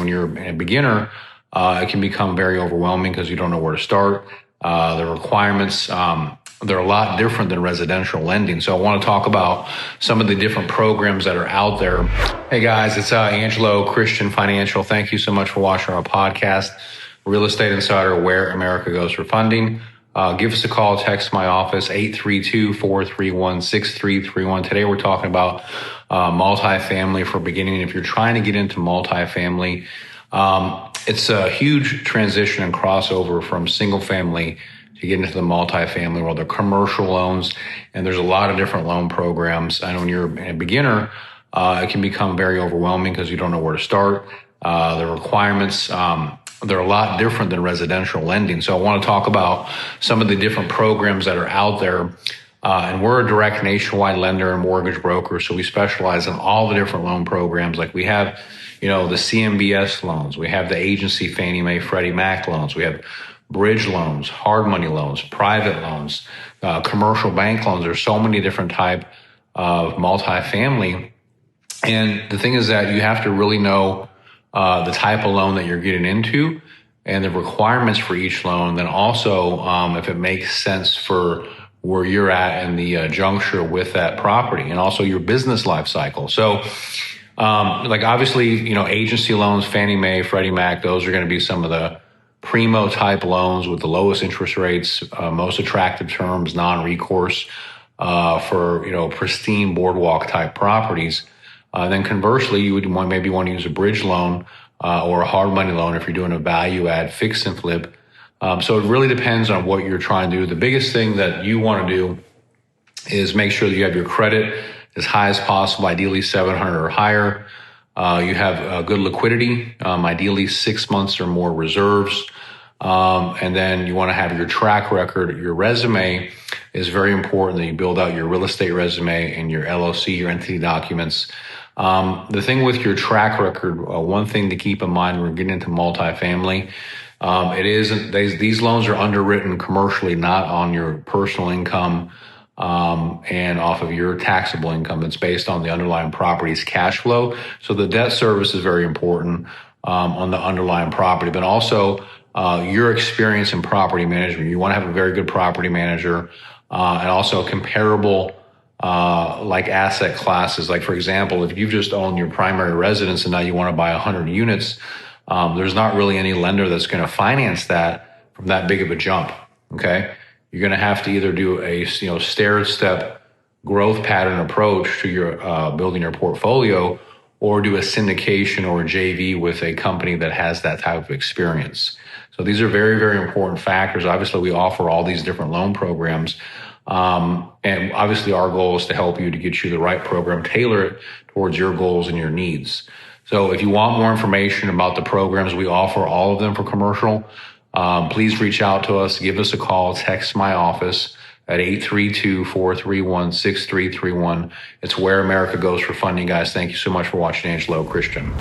When you're a beginner, it can become very overwhelming because you don't know where to start. The requirements, they're a lot different than residential lending. So I want to talk about some of the different programs that are out there. Hey guys, it's Angelo Christian Financial. Thank you so much for watching our podcast, Real Estate Insider, Where America Goes for Funding. Give us a call, text my office, 832-431-6331. Today we're talking about multifamily for beginning. If you're trying to get into multifamily, it's a huge transition and crossover from single family to get into the multifamily world. They're commercial loans, and there's a lot of different loan programs. I know when you're a beginner, it can become very overwhelming because you don't know where to start. The requirements, they're a lot different than residential lending. So I want to talk about some of the different programs that are out there. And we're a direct nationwide lender and mortgage broker. So we specialize in all the different loan programs. Like we have, the CMBS loans. We have the agency Fannie Mae, Freddie Mac loans. We have bridge loans, hard money loans, private loans, commercial bank loans. There's so many different type of multifamily. And the thing is that you have to really know the type of loan that you're getting into and the requirements for each loan. Then also, if it makes sense for where you're at in the juncture with that property, and also your business life cycle. So, obviously, agency loans, Fannie Mae, Freddie Mac, those are going to be some of the primo type loans with the lowest interest rates, most attractive terms, non-recourse, for, pristine boardwalk type properties. Then conversely, you would maybe want to use a bridge loan, or a hard money loan if you're doing a value add fix and flip. So it really depends on what you're trying to do. The biggest thing that you want to do is make sure that you have your credit as high as possible, ideally 700 or higher. You have good liquidity, ideally 6 months or more reserves. And then you want to have your track record. Your resume is very important that you build out your real estate resume and your LLC, your entity documents. The thing with your track record, one thing to keep in mind when we're getting into multifamily, these loans are underwritten commercially, not on your personal income, and off of your taxable income. It's based on the underlying property's cash flow. So the debt service is very important, on the underlying property, but also, your experience in property management. You want to have a very good property manager, and also comparable, asset classes. Like, for example, if you've just owned your primary residence and now you want to buy 100 units, there's not really any lender that's going to finance that from that big of a jump. Okay. You're going to have to either do a, stair-step growth pattern approach to your, building your portfolio, or do a syndication or a JV with a company that has that type of experience. So these are very, very important factors. Obviously, we offer all these different loan programs. And obviously our goal is to help you to get you the right program, tailor it towards your goals and your needs. So if you want more information about the programs we offer, all of them for commercial, please reach out to us, give us a call, text my office at 832-431-6331. It's Where America Goes for Funding, guys. Thank you so much for watching. Angelo Christian.